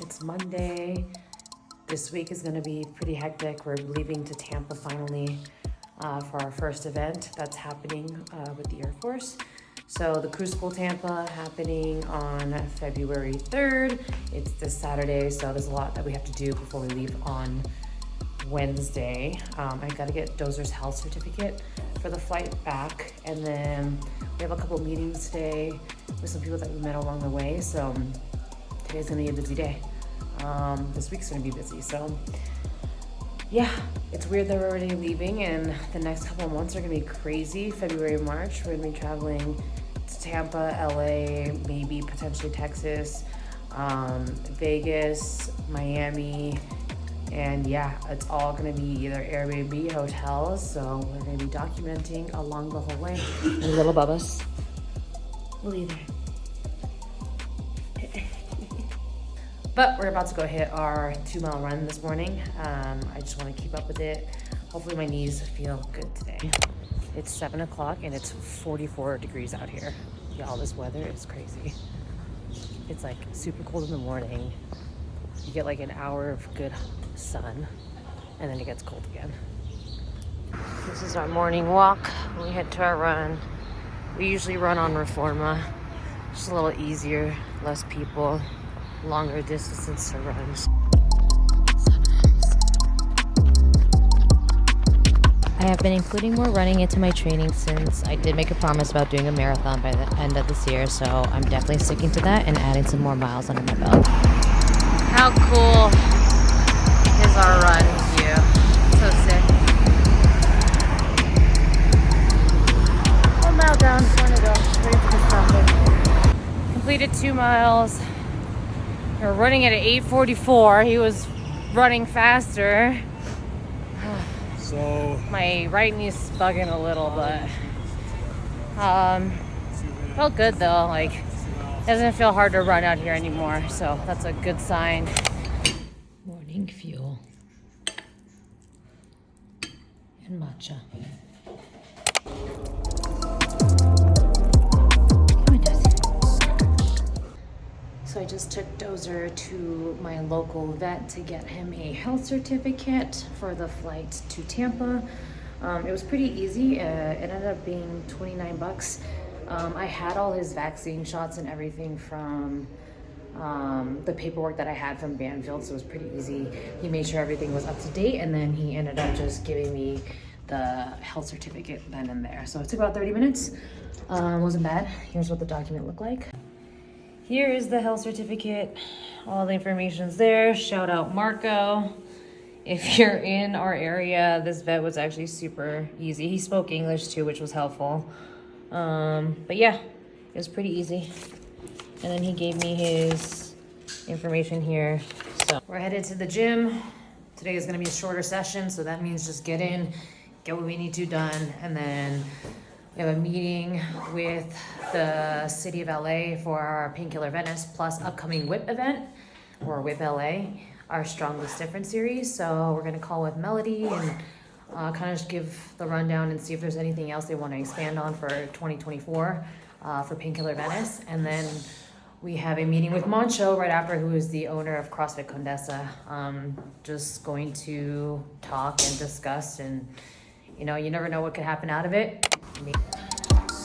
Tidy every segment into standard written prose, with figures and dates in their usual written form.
It's Monday. This week is gonna be pretty hectic. We're leaving to Tampa finally for our first event that's happening with the Air Force. So the Crew School Tampa happening on February 3rd. It's this Saturday, so there's a lot that we have to do before we leave on Wednesday. I gotta get Dozer's health certificate for the flight back, and then we have a couple meetings today with some people that we met along the way, so today's gonna be a busy day. This week's gonna be busy, so yeah, it's weird that we're already leaving, and the next couple of months are gonna be crazy. February and March, we're gonna be traveling to Tampa, LA, maybe potentially Texas, Vegas, Miami, and yeah, it's all gonna be either Airbnb, hotels, so we're gonna be documenting along the whole way. And little Bubba's will be there. But we're about to go hit our 2-mile run this morning. I just wanna keep up with it. Hopefully my knees feel good today. It's 7 o'clock and it's 44 degrees out here. Y'all, this weather is crazy. It's like super cold in the morning. You get like an hour of good sun and then it gets cold again. This is our morning walk when we head to our run. We usually run on Reforma. Just a little easier, less people, longer distances to run. I have been including more running into my training since I did make a promise about doing a marathon by the end of this year, so I'm definitely sticking to that and adding some more miles under my belt. How cool is our run view? So sick. 1 mile down, one to go. Waiting for the traffic. Completed 2 miles. We're running at 8:44. He was running faster. So my right knee's bugging a little, but felt good though. Like, it doesn't feel hard to run out here anymore, so that's a good sign. Morning fuel and matcha. So I just took Dozer to my local vet to get him a health certificate for the flight to Tampa. It was pretty easy. It ended up being 29 bucks. I had all his vaccine shots and everything from the paperwork that I had from Banfield, so it was pretty easy. He made sure everything was up to date, and then he ended up just giving me the health certificate then and there. So it took about 30 minutes. Wasn't bad. Here's what the document looked like. Here is the health certificate. All the information's there. Shout out Marco. If you're in our area, this vet was actually super easy. He spoke English too, which was helpful. But yeah, it was pretty easy. And then he gave me his information here. So we're headed to the gym. Today is gonna be a shorter session, so that means just get in, get what we need to done, and then we have a meeting with the city of LA for our Painkiller Venice plus upcoming WHIP event, or WHIP LA, our Strongest Difference series. So we're gonna call with Melody and kind of just give the rundown and see if there's anything else they want to expand on for 2024 for Painkiller Venice. And then we have a meeting with Moncho right after, who is the owner of CrossFit Condesa. Just going to talk and discuss, and you know, you never know what could happen out of it.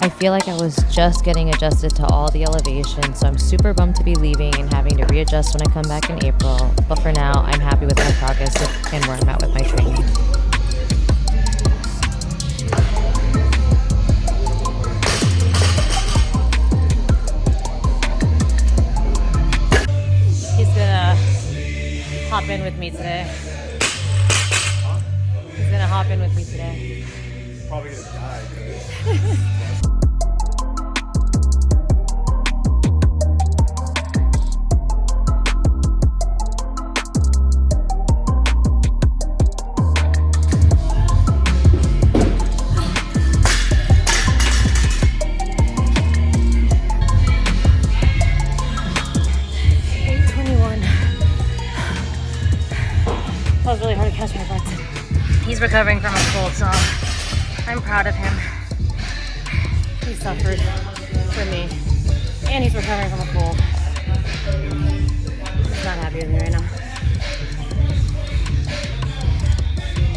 I feel like I was just getting adjusted to all the elevation, so I'm super bummed to be leaving and having to readjust when I come back in April. But for now, I'm happy with my progress and where I'm at with my training. He's gonna hop in with me today. He's gonna hop in with me today. probably gonna die. That was really hard to catch my breath. He's recovering from a cold, so I'm proud of him. He suffered for me, and he's recovering from a cold. He's not happy with me right now.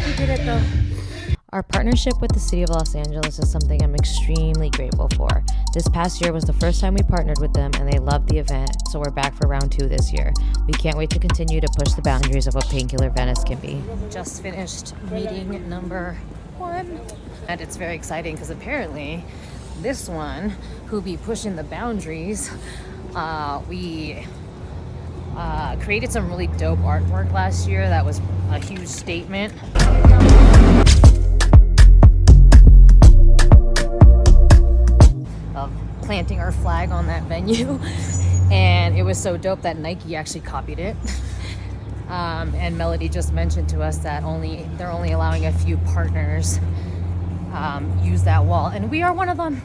He did it though. Our partnership with the City of Los Angeles is something I'm extremely grateful for. This past year was the first time we partnered with them, and they loved the event, so we're back for round 2 this year. We can't wait to continue to push the boundaries of what Painkiller Venice can be. Just finished meeting number 1. And it's very exciting because apparently this one, who be pushing the boundaries, we created some really dope artwork last year that was a huge statement. Of planting our flag on that venue. And it was so dope that Nike actually copied it. And Melody just mentioned to us that they're only allowing a few partners use that wall, and we are one of them.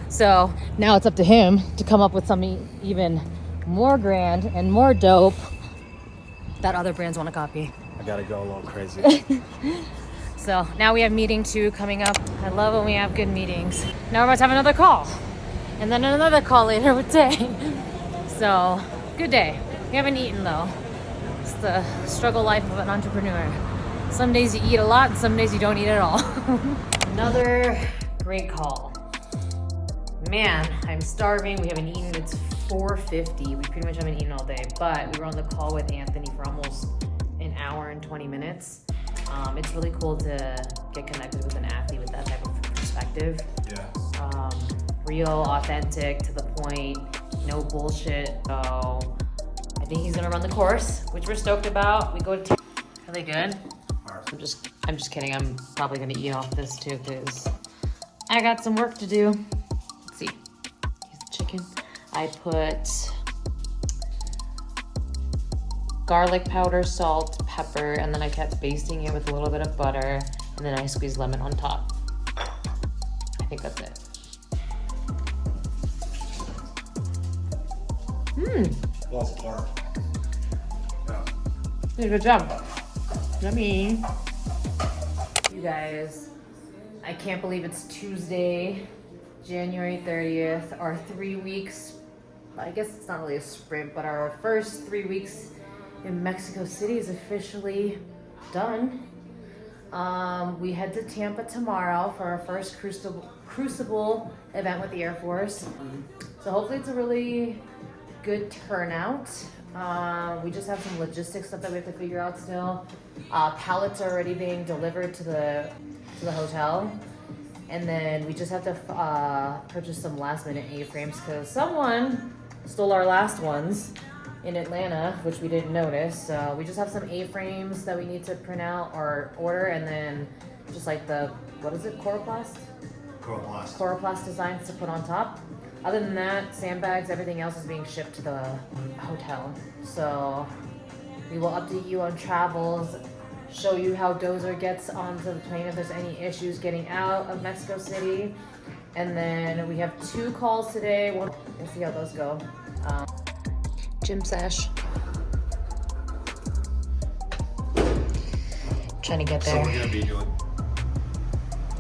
So now it's up to him to come up with something even more grand and more dope that other brands want to copy. I gotta go a little crazy. So now we have meeting 2 coming up. I love when we have good meetings. Now we're about to have another call, and then another call later with Tay. So good day. We haven't eaten though. It's the struggle life of an entrepreneur. Some days you eat a lot, and some days you don't eat at all. Another great call. Man, I'm starving. We haven't eaten. It's 4:50. We pretty much haven't eaten all day, but we were on the call with Anthony for almost an hour and 20 minutes. It's really cool to get connected with an athlete with that type of perspective. Yeah. Real, authentic, to the point, no bullshit. So I think he's gonna run the course, which we're stoked about. We go to Are they good? I'm just kidding. I'm probably gonna eat off this too because I got some work to do. Let's see. Here's the chicken. I put garlic powder, salt, pepper, and then I kept basting it with a little bit of butter, and then I squeezed lemon on top. I think that's it. Lots of carb. Yeah. Hey, good job. Yummy. You guys, I can't believe it's Tuesday, January 30th. Our 3 weeks, I guess it's not really a sprint, but our first 3 weeks in Mexico City is officially done. We head to Tampa tomorrow for our first Crucible event with the Air Force. So hopefully it's a really good turnout. We just have some logistics stuff that we have to figure out still. Pallets are already being delivered to the hotel. And then we just have to purchase some last minute A-frames because someone stole our last ones in Atlanta, which we didn't notice. So we just have some A-frames that we need to print out or order, and then just like the, what is it, Coroplast? Coroplast designs to put on top. Other than that, sandbags, everything else is being shipped to the hotel. So we will update you on travels, show you how Dozer gets onto the plane if there's any issues getting out of Mexico City. And then we have 2 calls today. We'll see how those go. Gym sesh. Trying to get there. So we're gonna be doing.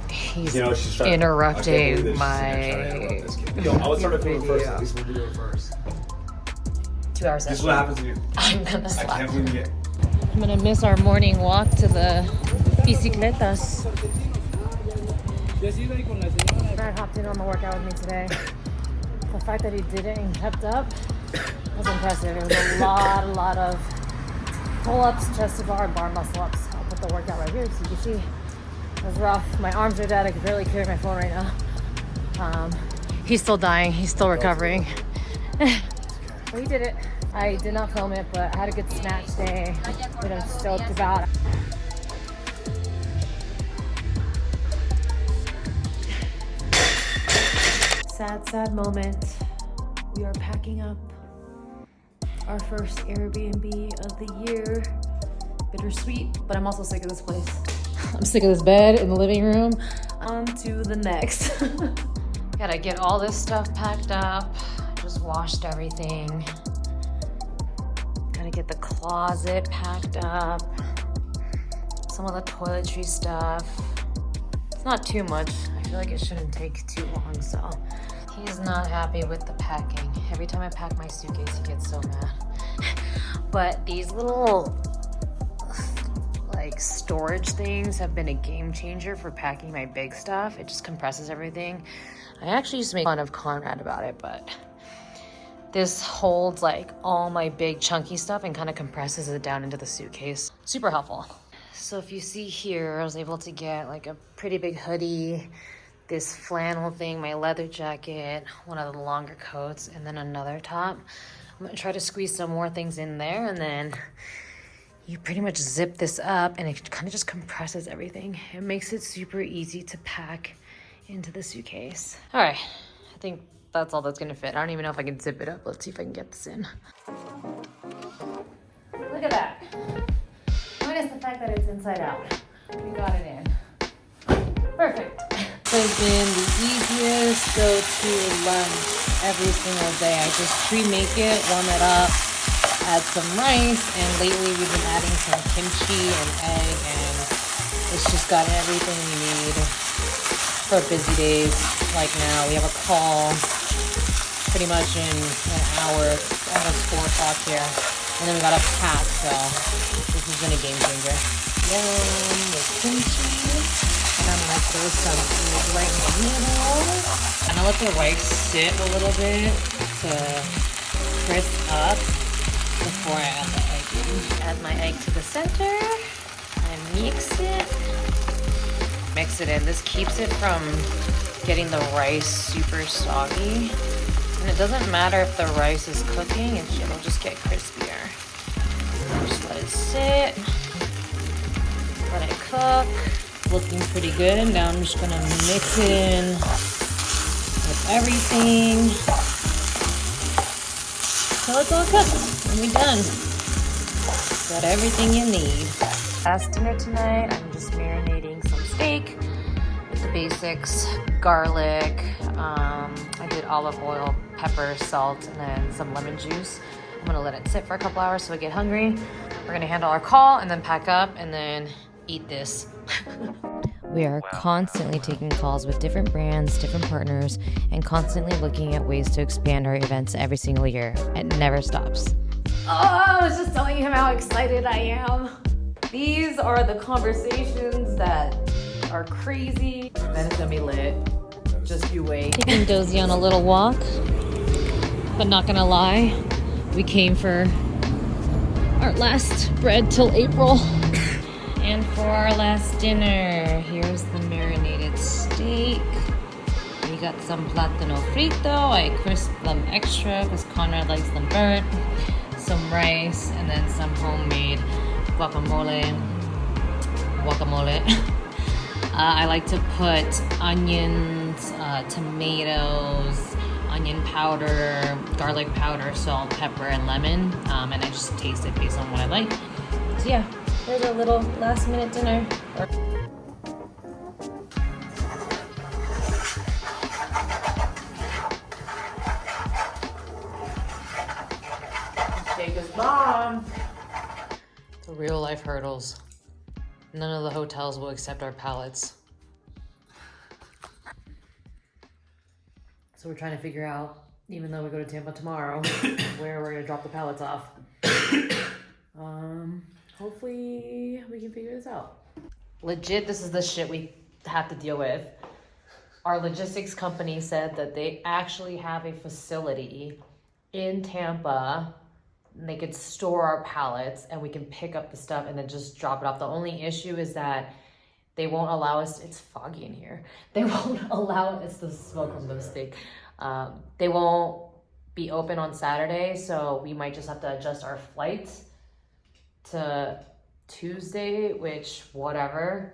He's she's trying interrupting my I was trying to film it first. At least we'll do it first. 2 hours. This is what happens to you. I'm gonna I slap. can't believe it. I'm gonna miss our morning walk to the bicicletas. Brad hopped in on the workout with me today. The fact that he did it and kept up was impressive. It was a lot of pull-ups, chest to bar, and bar muscle-ups. I'll put the workout right here so you can see. It was rough. My arms are dead. I could barely carry my phone right now. He's still dying. He's still recovering. But he did it. I did not film it, but I had a good snatch day that I'm stoked about. Sad moment. We are packing up our first Airbnb of the year. Bittersweet, but I'm also sick of this place. I'm sick of this bed in the living room. On to the next. Gotta get all this stuff packed up. Just washed everything. Gotta get the closet packed up. Some of the toiletry stuff. It's not too much. I feel like it shouldn't take too long, so. He's not happy with the packing. Every time I pack my suitcase, he gets so mad. But these little like storage things have been a game changer for packing my big stuff. It just compresses everything. I actually used to make fun of Conrad about it, but this holds like all my big chunky stuff and kind of compresses it down into the suitcase. Super helpful. So if you see here, I was able to get like a pretty big hoodie, this flannel thing, my leather jacket, one of the longer coats, and then another top. I'm gonna try to squeeze some more things in there, and then you pretty much zip this up and it kind of just compresses everything. It makes it super easy to pack into the suitcase. All right, I think that's all that's gonna fit. I don't even know if I can zip it up. Let's see if I can get this in. Look at that. Minus the fact that it's inside out. We got it in. Perfect. It's been the easiest go-to lunch every single day. I just pre-make it, warm it up, add some rice, and lately we've been adding some kimchi and egg, and it's just got everything we need for busy days. Like now, we have a call pretty much in an hour, almost 4 o'clock here, and then we gotta pack, so this has been a game changer. Yum, with kimchi. And I'm gonna throw some egg right in the middle. And I let the rice sit a little bit to crisp up before I add the egg in. Add my egg to the center and mix it. Mix it in. This keeps it from getting the rice super soggy. And it doesn't matter if the rice is cooking, it'll just get crispier. Just let it sit. Let it cook. Looking pretty good. Now I'm just gonna mix it in with everything till it's all cooked and we're done. Got everything you need. Last dinner tonight, I'm just marinating some steak with the basics: garlic, I did olive oil, pepper, salt, and then some lemon juice. I'm gonna let it sit for a couple hours so I get hungry. We're gonna handle our call and then pack up and then eat this. We are constantly taking calls with different brands, different partners, and constantly looking at ways to expand our events every single year. It never stops. Oh, I was just telling him how excited I am. These are the conversations that are crazy. Then it's gonna be lit. Just you wait. Taking Dozy on a little walk, but not gonna lie, we came for our last bread till April. And for our last dinner, here's the marinated steak. We got some plátano frito. I crisped them extra because Conrad likes them burnt. Some rice, and then some homemade guacamole. I like to put onions, tomatoes, onion powder, garlic powder, salt, pepper, and lemon. And I just taste it based on what I like. So yeah. There's our little last minute dinner. Take his mom. The real life hurdles. None of the hotels will accept our pallets. So we're trying to figure out, even though we go to Tampa tomorrow, where we're gonna drop the pallets off. Hopefully we can figure this out. Legit, this is the shit we have to deal with. Our logistics company said that they actually have a facility in Tampa. And they could store our pallets and we can pick up the stuff and then just drop it off. The only issue is that they won't allow us, it's foggy in here. They won't allow, it's the smoke from the steak. They won't be open on Saturday, so we might just have to adjust our flights to Tuesday, which whatever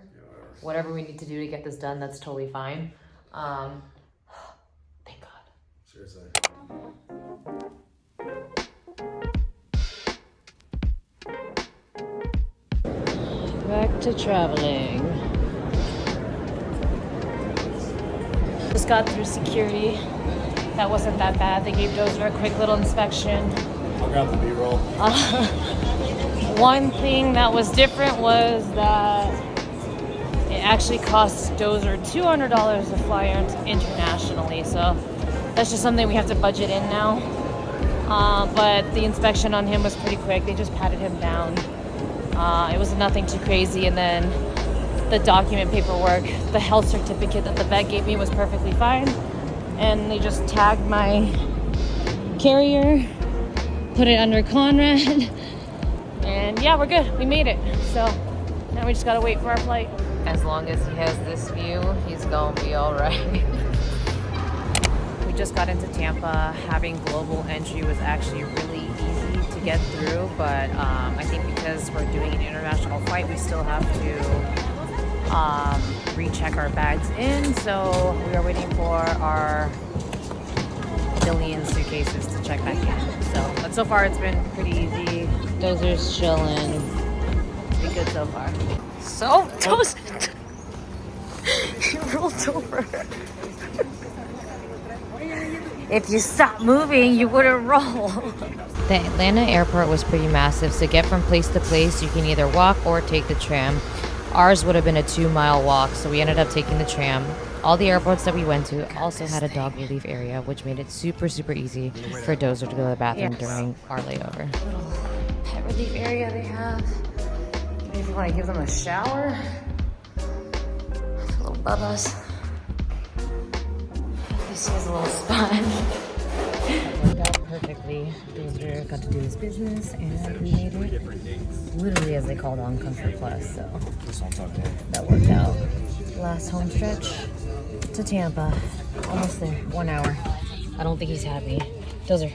we need to do to get this done, that's totally fine. Thank God. Seriously. Back to traveling. Just got through security. That wasn't that bad. They gave Dozer a quick little inspection. I'll grab the B-roll. One thing that was different was that it actually costs Dozer $200 to fly internationally. So that's just something we have to budget in now. But the inspection on him was pretty quick. They just patted him down. It was nothing too crazy. And then the document paperwork, the health certificate that the vet gave me was perfectly fine. And they just tagged my carrier, put it under Conrad, and yeah, we're good. We made it. So now we just gotta wait for our flight. As long as he has this view, he's gonna be all right. We just got into Tampa. Having global entry was actually really easy to get through, but I think because we're doing an international flight, we still have to recheck our bags in. So we are waiting for our billion suitcases to check back in. So, but so far it's been pretty easy. Dozer's chilling. Pretty good so far. So, Dozer, he rolled over. If you stop moving, you wouldn't roll. The Atlanta airport was pretty massive, so to get from place to place, you can either walk or take the tram. Ours would have been a 2-mile walk, so we ended up taking the tram. All the airports that we went to also had a dog relief area, which made it super, super easy for Dozer to go to the bathroom during our layover. Little pet relief area they have. Maybe if you want to give them a shower. Little Bubba's. This is a little sponge. It worked out perfectly. Dozer got to do his business, and we made it literally as they called on Comfort Plus, so that worked out. Last home stretch to Tampa. Almost there. 1 hour. I don't think he's happy. Dozer.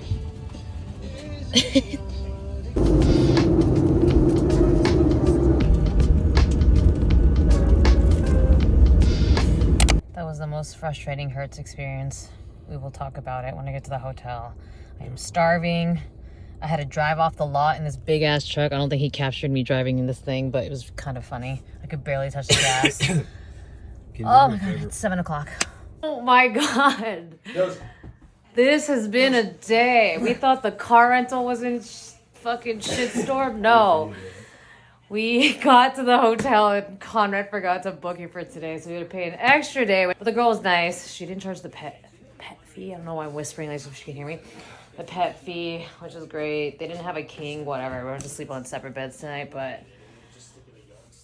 That was the most frustrating Hertz experience. We will talk about it when I get to the hotel. I am starving. I had to drive off the lot in this big ass truck. I don't think he captured me driving in this thing, but it was kind of funny. I could barely touch the gas. Oh my god, it's 7 o'clock. Oh my god. This has been a day. We thought the car rental was in fucking shitstorm. No. We got to the hotel and Conrad forgot to book it for today, so we had to pay an extra day. But the girl was nice. She didn't charge the pet fee. I don't know why I'm whispering like so she can hear me. The pet fee, which is great. They didn't have a king, whatever. We were to sleep on separate beds tonight, but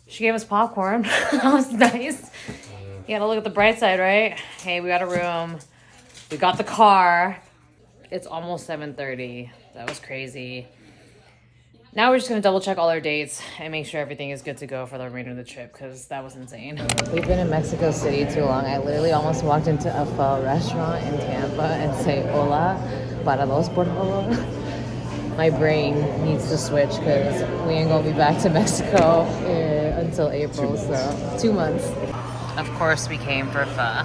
she gave us popcorn. That was nice. You gotta look at the bright side, right? Hey, we got a room. We got the car. It's almost 7:30. That was crazy. Now we're just gonna double check all our dates and make sure everything is good to go for the remainder of the trip, because that was insane. We've been in Mexico City too long. I literally almost walked into a pho restaurant in Tampa and say, hola, para dos, por favor. My brain needs to switch because we ain't gonna be back to Mexico until April, so 2 months. Of course we came for pho.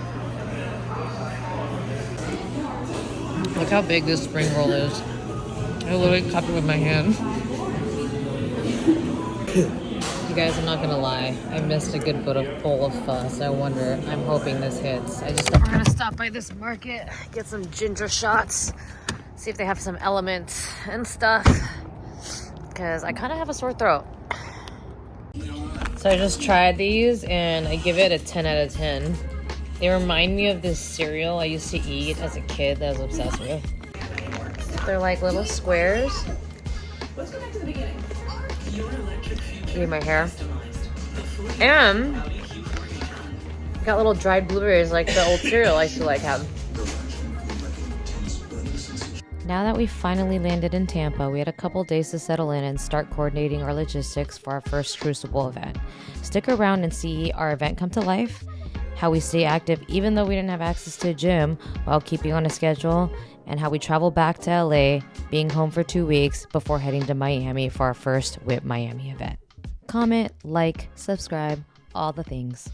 Look how big this spring roll is. I literally cupped it with my hand. You guys, I'm not gonna lie. I missed a good bowl of pho, so I wonder, I'm hoping this hits. We're gonna stop by this market, get some ginger shots, see if they have some elements and stuff, because I kind of have a sore throat. So I just tried these and I give it a 10 out of 10. They remind me of this cereal I used to eat as a kid that I was obsessed with. They're like little squares. Let's go back to the beginning. See my hair. And got little dried blueberries like the old cereal I used to like have. Now that we finally landed in Tampa, we had a couple days to settle in and start coordinating our logistics for our first Crucible event. Stick around and see our event come to life, how we stay active even though we didn't have access to a gym while keeping on a schedule, and how we travel back to LA, being home for 2 weeks before heading to Miami for our first WIP Miami event. Comment, like, subscribe, all the things.